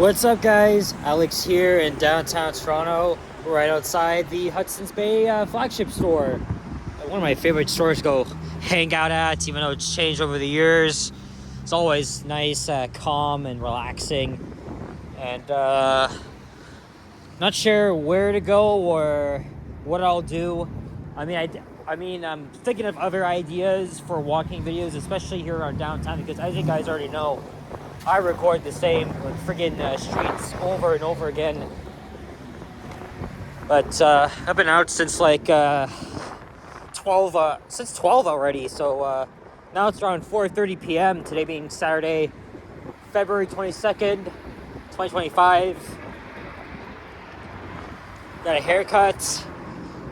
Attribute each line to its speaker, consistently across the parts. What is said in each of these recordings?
Speaker 1: What's up, guys? Alex here in downtown Toronto, right outside the Hudson's Bay flagship store. One of my favorite stores to go hang out at, even though it's changed over the years. It's always nice, calm, and relaxing. And not sure where to go or what I'll do. I'm thinking of other ideas for walking videos, especially here on downtown, because as you guys already know, I record the same friggin' streets over and over again. But I've been out since like 12 already. So now it's around 4:30 p.m. Today being Saturday, February 22nd, 2025. Got a haircut.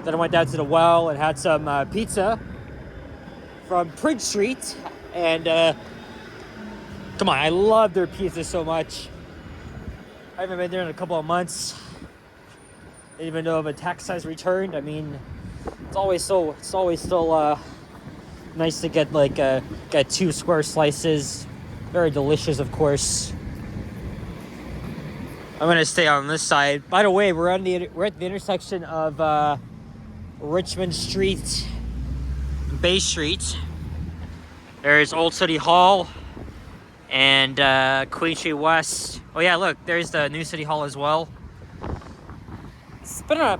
Speaker 1: Then I went down to the well and had some pizza from Prince Street. And come on, I love their pizza so much. I haven't been there in a couple of months. Even though the tax has returned, I mean, it's always still nice to get 2 square slices. Very delicious, of course. I'm gonna stay on this side. By the way, we're at the intersection of Richmond Street, Bay Street. There's Old City Hall and Queen Street West. Oh yeah, look, there's the new City Hall as well. It's been a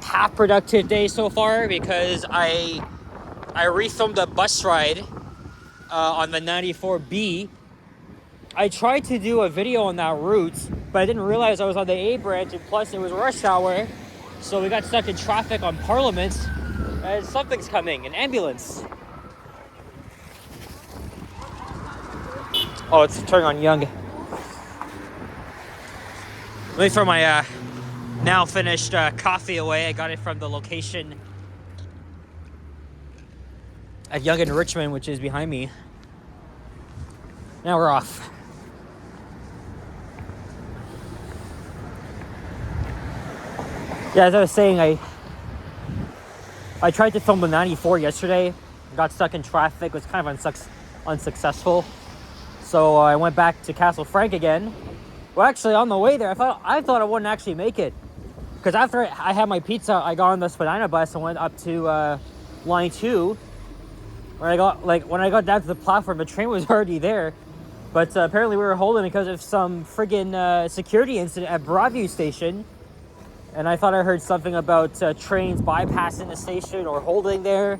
Speaker 1: half productive day so far because I refilmed a bus ride on the 94B. I tried to do a video on that route, but I didn't realize I was on the A branch, and plus it was rush hour, so we got stuck in traffic on Parliament, and something's coming, an ambulance. Oh, it's turning on Young. Let me throw my now finished coffee away. I got it from the location at Yonge and Richmond, which is behind me. Now we're off. Yeah, as I was saying, I tried to film the 94 yesterday. Got stuck in traffic. Was kind of unsuccessful. So I went back to Castle Frank again. Well, actually, on the way there, I thought I wouldn't actually make it, because after I had my pizza, I got on the Spadina bus and went up to Line 2. When I got down to the platform, the train was already there. But apparently we were holding because of some friggin' security incident at Broadview Station. And I thought I heard something about trains bypassing the station or holding there.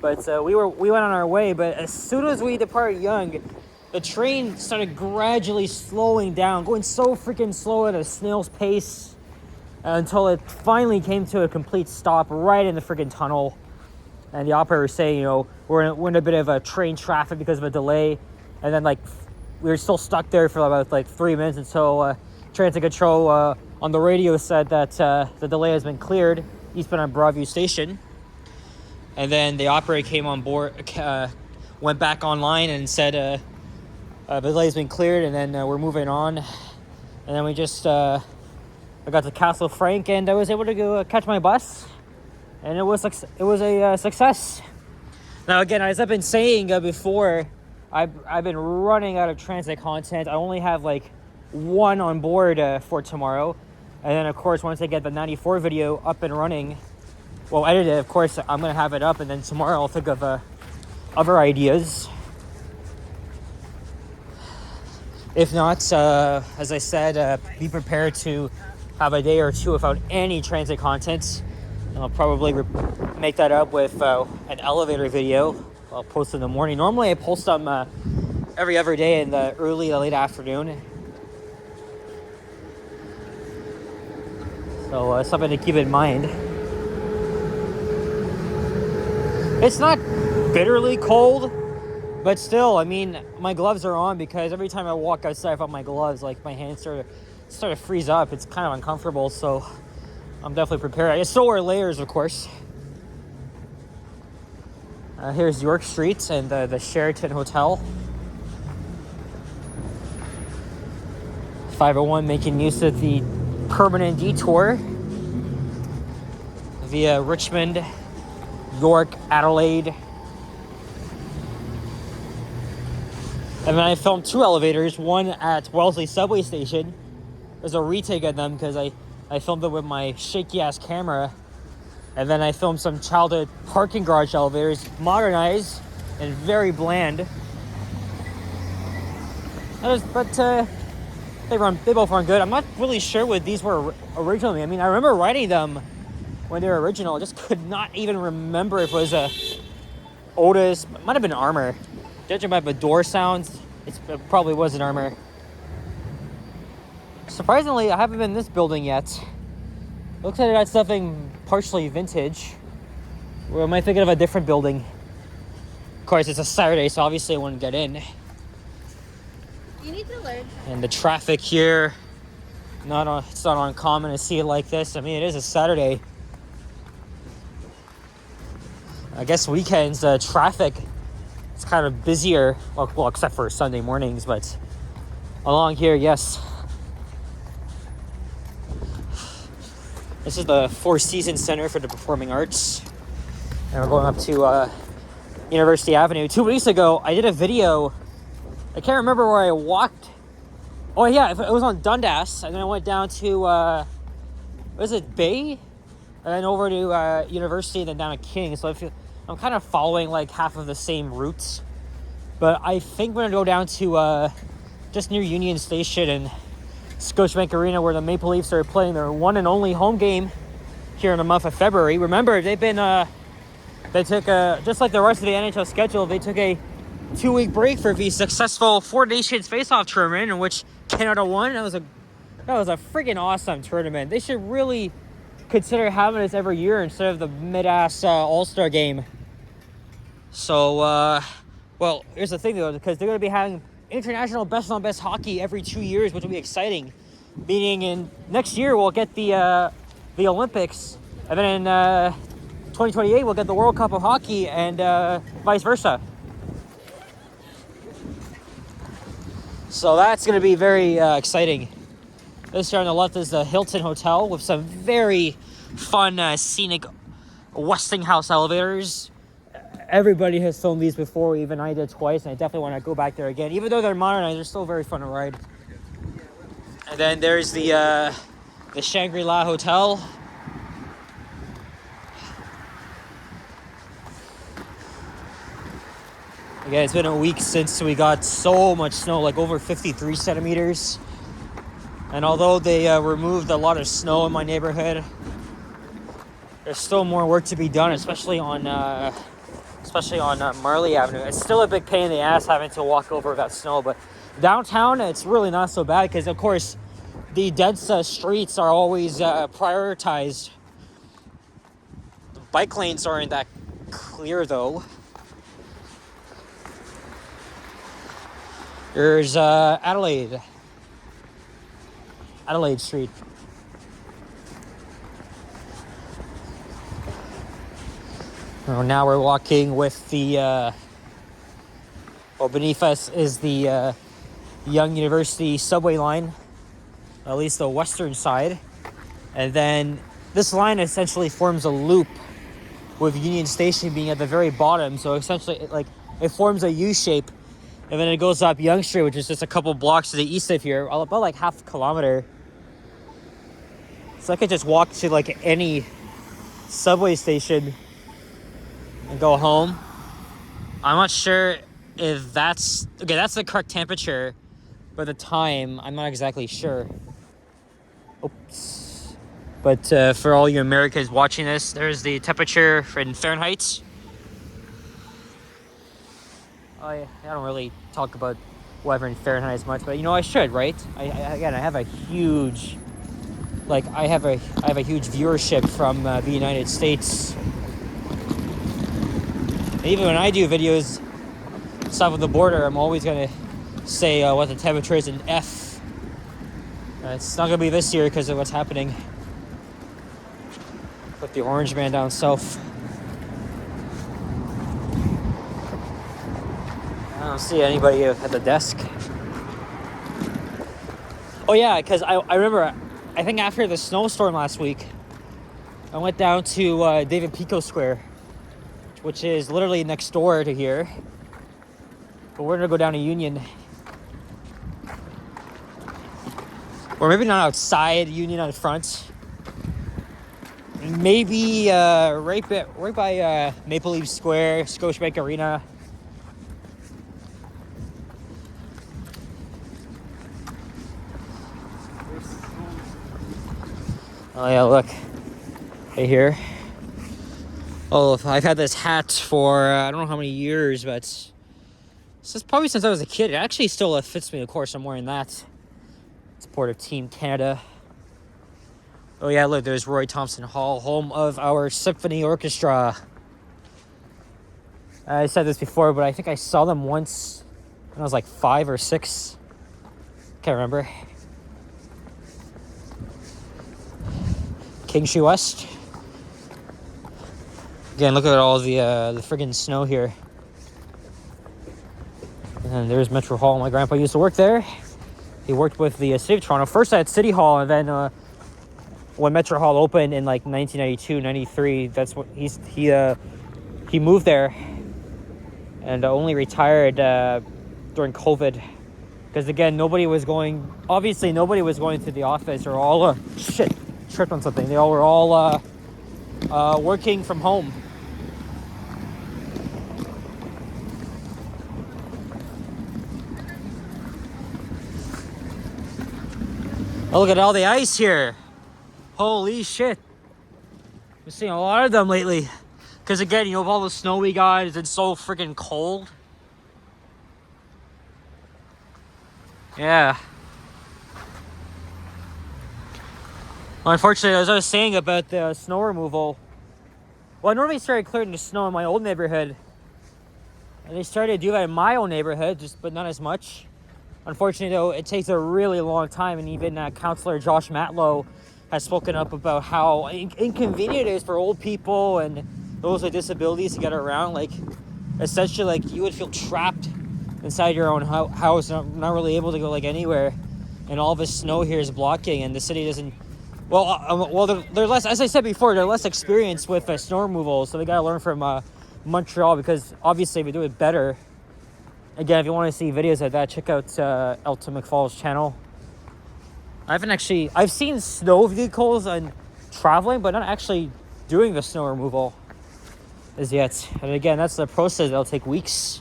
Speaker 1: But we went on our way. But as soon as we departed Yonge, the train started gradually slowing down, going so freaking slow at a snail's pace until it finally came to a complete stop right in the freaking tunnel. And the operator was saying, we're in a bit of a train traffic because of a delay. And then we were still stuck there for about 3 minutes until Transit Control on the radio said that the delay has been cleared eastbound on Broadview Station. And then the operator came on board, went back online and said the delay's been cleared, and then we're moving on. And then we just I got to Castle Frank, and I was able to go catch my bus, and it was a success. Now again, as I've been saying before, I've been running out of transit content. I only have one on board for tomorrow, and then of course once I get the 94 video up and running, well edited, of course I'm gonna have it up, and then tomorrow I'll think of other ideas. If not, as I said, be prepared to have a day or two without any transit content. And I'll probably make that up with an elevator video I'll post in the morning. Normally I post them every other day in the early to late afternoon. So something to keep in mind. It's not bitterly cold, but still, I mean, my gloves are on because every time I walk outside without my gloves, my hands start to freeze up. It's kind of uncomfortable, so I'm definitely prepared. I still wear layers, of course. Here's York Street and the Sheraton Hotel. 501 making use of the permanent detour via Richmond, York, Adelaide, And then I filmed 2 elevators, one at Wellesley subway station. There's a retake of them because I filmed it with my shaky ass camera. And then I filmed some childhood parking garage elevators, modernized and very bland. But they both run good. I'm not really sure what these were originally. I mean, I remember riding them when they were original. I just could not even remember if it was a Otis. It might have been Armor. Judging by the door sounds, it probably was an Armor. Surprisingly, I haven't been in this building yet. Looks like it got something partially vintage. Or am I thinking of a different building? Of course, it's a Saturday, so obviously I wouldn't get in.
Speaker 2: You need to learn.
Speaker 1: And the traffic here, it's not uncommon to see it like this. I mean, it is a Saturday. I guess weekends, traffic, it's kind of busier. Well, except for Sunday mornings, but along here, yes. This is the Four Seasons Center for the Performing Arts. And we're going up to University Avenue. 2 weeks ago, I did a video. I can't remember where I walked. Oh yeah, it was on Dundas. And then I went down to, was it Bay? And then over to University and then down to King. So I'm kind of following like half of the same routes. But I think we're going to go down to just near Union Station and Scotiabank Arena, where the Maple Leafs are playing their one and only home game here in the month of February. Remember, they took just like the rest of the NHL schedule, they took a 2-week break for the successful Four Nations face-off tournament, in which Canada won. That was a freaking awesome tournament. They should really consider having this every year instead of the mid-ass All-Star game. So, well, here's the thing though, because they're going to be having international best on best hockey every 2 years, which will be exciting. Meaning in next year we'll get the Olympics, and then in 2028 we'll get the World Cup of Hockey, and vice versa. So that's going to be very exciting. This here on the left is the Hilton Hotel with some very fun, scenic Westinghouse elevators. Everybody has filmed these before, even I did twice, and I definitely want to go back there again. Even though they're modernized, they're still very fun to ride. And then there's the Shangri-La Hotel. Again, it's been a week since we got so much snow, like over 53 centimeters. And although they removed a lot of snow in my neighborhood, there's still more work to be done, especially on Marley Avenue. It's still a big pain in the ass having to walk over that snow, but downtown, it's really not so bad because, of course, the dense streets are always prioritized. The bike lanes aren't that clear, though. There's Adelaide Street. Oh, now we're walking with the, beneath us is the Yonge University subway line, at least the western side. And then this line essentially forms a loop with Union Station being at the very bottom. So essentially, it forms a U shape. And then it goes up Yonge Street, which is just a couple blocks to the east of here, about like half a kilometer. So I could just walk to like any subway station and go home. I'm not sure if that's the correct temperature, but the time, I'm not exactly sure. Oops. But for all you Americans watching this, there's the temperature in Fahrenheit. I don't really talk about weather in Fahrenheit as much, but I should, right? I have a huge viewership from the United States. And even when I do videos south of the border, I'm always gonna say what the temperature is in F. It's not gonna be this year because of what's happening with the orange man down south. I don't see anybody at the desk. Oh yeah, because I remember, I think after the snowstorm last week, I went down to David Pico Square, which is literally next door to here. But we're gonna go down to Union Or maybe not outside Union out front. Maybe right by Maple Leaf Square, Scotiabank Arena. Oh yeah, look. Right here. Oh, I've had this hat for I don't know how many years, but this is probably since I was a kid. It actually still fits me, of course. I'm wearing that. Support of Team Canada. Oh yeah, look, there's Roy Thompson Hall, home of our symphony orchestra. I said this before, but I think I saw them once when I was like 5 or 6. Can't remember. Kingshue West. Again, look at all the friggin' snow here. And then there's Metro Hall. My grandpa used to work there. He worked with the City of Toronto. First at City Hall, and then when Metro Hall opened in like 1992, 93, that's what he moved there, and only retired during COVID. Because again, nobody was going to the office, or all tripped on something. They all were all working from home. Oh, look at all the ice here. Holy shit. We're seeing a lot of them lately. Because again, with all the snow we got, it's so freaking cold. Yeah. Well, unfortunately, as I was saying about the snow removal, well, I normally started clearing the snow in my old neighborhood. And they started to do that in my own neighborhood, but not as much. Unfortunately, though, it takes a really long time, and even Councillor Josh Matlow has spoken up about how inconvenient it is for old people and those with disabilities to get around. Like, essentially, like, you would feel trapped inside your own house, not really able to go, like, anywhere. And all this snow here is blocking, and the city doesn't... Well, they're less... As I said before, they're less experienced with snow removal, so they gotta learn from Montreal, because obviously we do it better. Again, if you want to see videos of that, check out Elton McFall's channel. I've seen snow vehicles and traveling, but not actually doing the snow removal as yet. And again, that's the process that'll take weeks.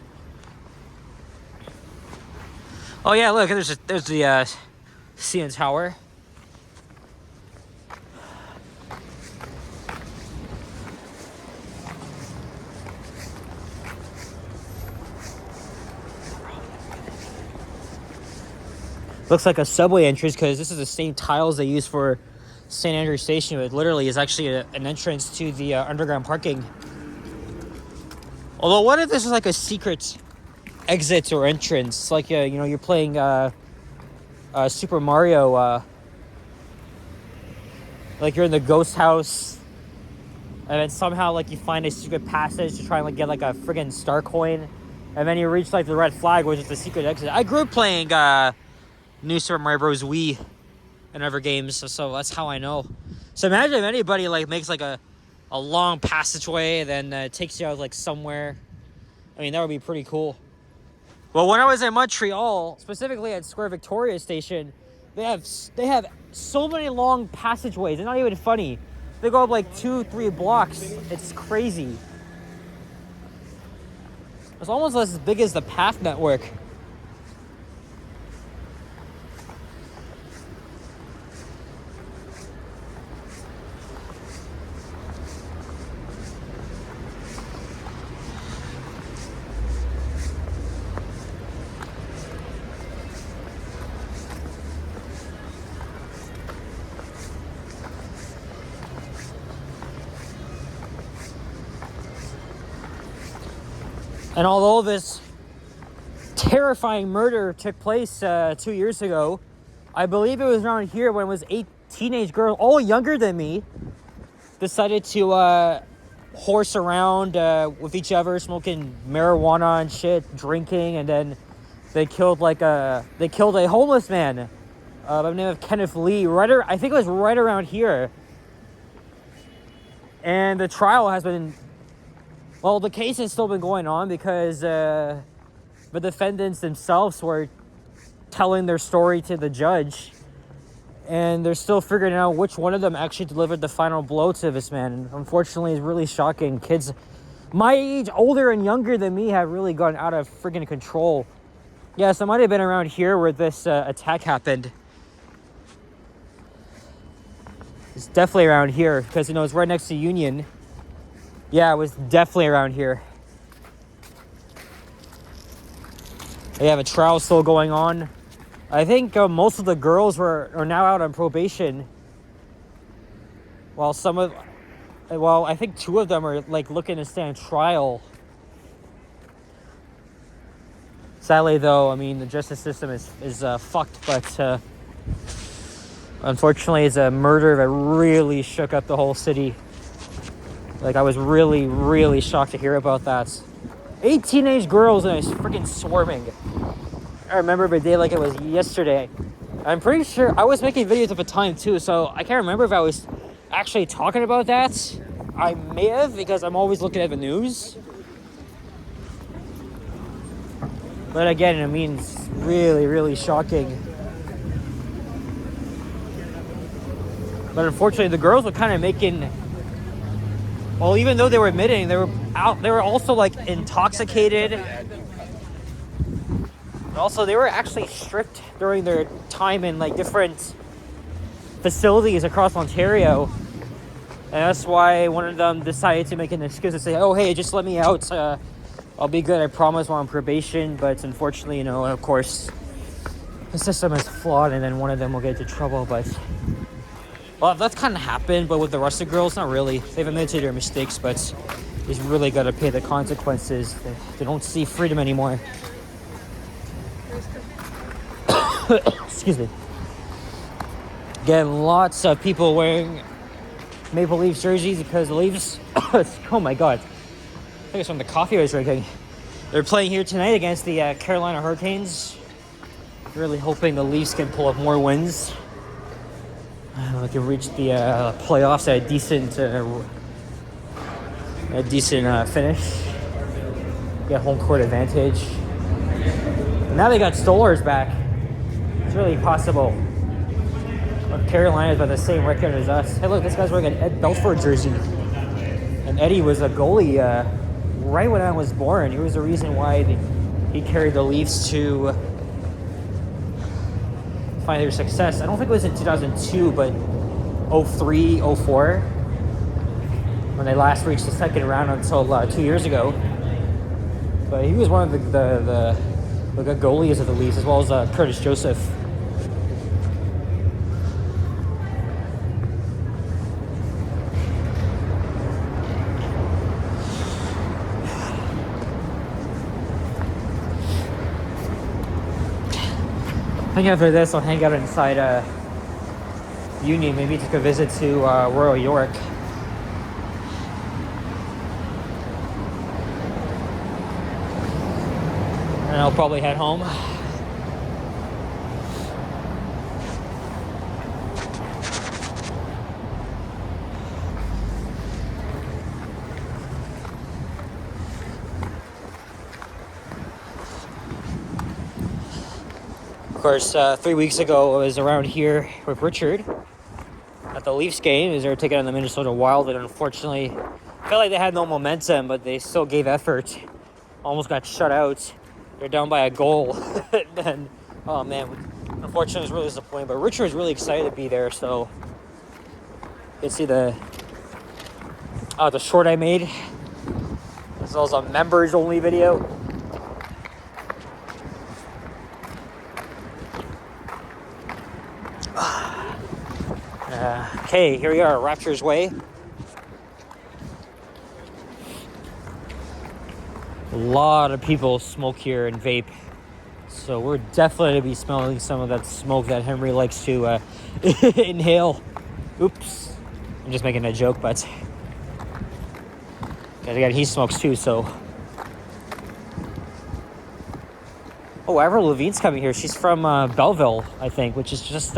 Speaker 1: Oh yeah, look, there's the CN Tower. Looks like a subway entrance, because this is the same tiles they use for St. Andrew Station. It literally is actually an entrance to the underground parking. Although, what if this is like a secret exit or entrance? Like, you're playing Super Mario, like you're in the ghost house, and then somehow, like, you find a secret passage to try and, like, get, like, a friggin' star coin, and then you reach, like, the red flag, which is the secret exit. I grew up playing New Super Mario Bros. Wii and other games, so that's how I know. So imagine if anybody, like, makes, like, a long passageway, then takes you out, like, somewhere. I mean, that would be pretty cool. Well, when I was in Montreal, specifically at Square Victoria Station, they have so many long passageways. It's not even funny. They go up like 2-3 blocks. It's crazy. It's almost as big as the PATH network. And although this terrifying murder took place 2 years ago, I believe it was around here when it was 8 teenage girls, all younger than me, decided to horse around with each other, smoking marijuana and shit, drinking, and then they killed a homeless man by the name of Kenneth Lee. I think it was right around here. And the trial has been... Well, the case has still been going on because the defendants themselves were telling their story to the judge. and they're still figuring out which one of them actually delivered the final blow to this man. Unfortunately, it's really shocking. Kids my age, older and younger than me, have really gone out of friggin' control. Yes, I might have been around here where this attack happened. It's definitely around here because, it's right next to Union. Yeah, it was definitely around here. They have a trial still going on. I think most of the girls are now out on probation. While I think 2 of them are looking to stand trial. Sadly, though, I mean, the justice system is fucked, but unfortunately, it's a murder that really shook up the whole city. I was really, really shocked to hear about that. 8 teenage girls and it's freaking swarming. I remember the day like it was yesterday. I'm pretty sure I was making videos at the time too, so I can't remember if I was actually talking about that. I may have, because I'm always looking at the news. But again, I mean, it's really, really shocking. But unfortunately, the girls were kind of making... Well, even though they were admitting, they were also intoxicated. Also, they were actually stripped during their time in different facilities across Ontario. And that's why one of them decided to make an excuse and say, oh, hey, just let me out. I'll be good, I promise, while on probation. But unfortunately, of course, the system is flawed and then one of them will get into trouble. But, well, that's kind of happened. But with the rest of the girls, not really. They've admitted their mistakes, but they've really got to pay the consequences. They don't see freedom anymore. Excuse me. Again, lots of people wearing Maple Leafs jerseys because the Leafs... oh my god. I think it's from the coffee I was drinking. They're playing here tonight against the Carolina Hurricanes. Really hoping the Leafs can pull up more wins. We can reach the playoffs at a decent finish. Get home court advantage. And now they got Stolarz back. It's really possible. Carolina's got the same record as us. Hey, look, this guy's wearing an Ed Belfour jersey. And Eddie was a goalie right when I was born. He was the reason why he carried the Leafs to find their success. I don't think it was in 2002, but 03, 04, when they last reached the second round until 2 years ago. But he was one of the goalies of the Leafs, as well as Curtis Joseph. I think after this, I'll hang out inside Union, maybe take a visit to Royal York. And I'll probably head home. Of course, 3 weeks ago, I was around here with Richard at the Leafs game as they were taking on the Minnesota Wild, and unfortunately, felt like they had no momentum, but they still gave effort. Almost got shut out. They're down by a goal. And, oh man, unfortunately, it was really disappointing. But Richard was really excited to be there, so you can see the short I made. This is also a members-only video. Okay, here we are, Raptors Way. A lot of people smoke here and vape, so we're definitely going to be smelling some of that smoke that Henry likes to inhale. Oops, I'm just making a joke, but again, he smokes too, so. Oh, Avril Lavigne's coming here. She's from Belleville, I think, which is just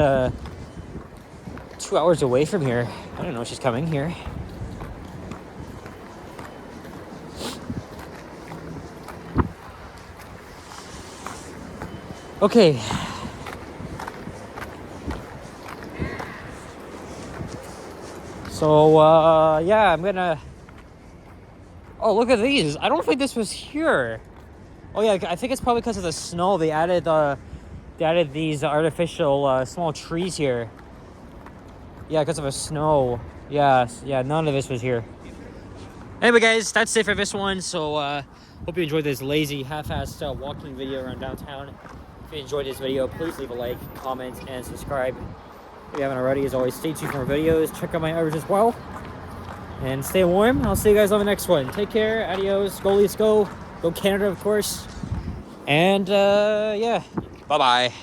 Speaker 1: 2 hours away from here. I don't know if she's coming here. Okay. So, yeah, I'm gonna... Oh, look at these. I don't think this was here. Oh, yeah, I think it's probably because of the snow. They added these artificial small trees here. Yeah, because of the snow. Yeah, none of this was here. Anyway, guys, that's it for this one. So, hope you enjoyed this lazy, half-assed walking video around downtown. If you enjoyed this video, please leave a like, comment, and subscribe. If you haven't already, as always, stay tuned for more videos. Check out my others as well. And stay warm. I'll see you guys on the next one. Take care. Adios. Go Leafs, go. Go Canada, of course. And, yeah. Bye-bye.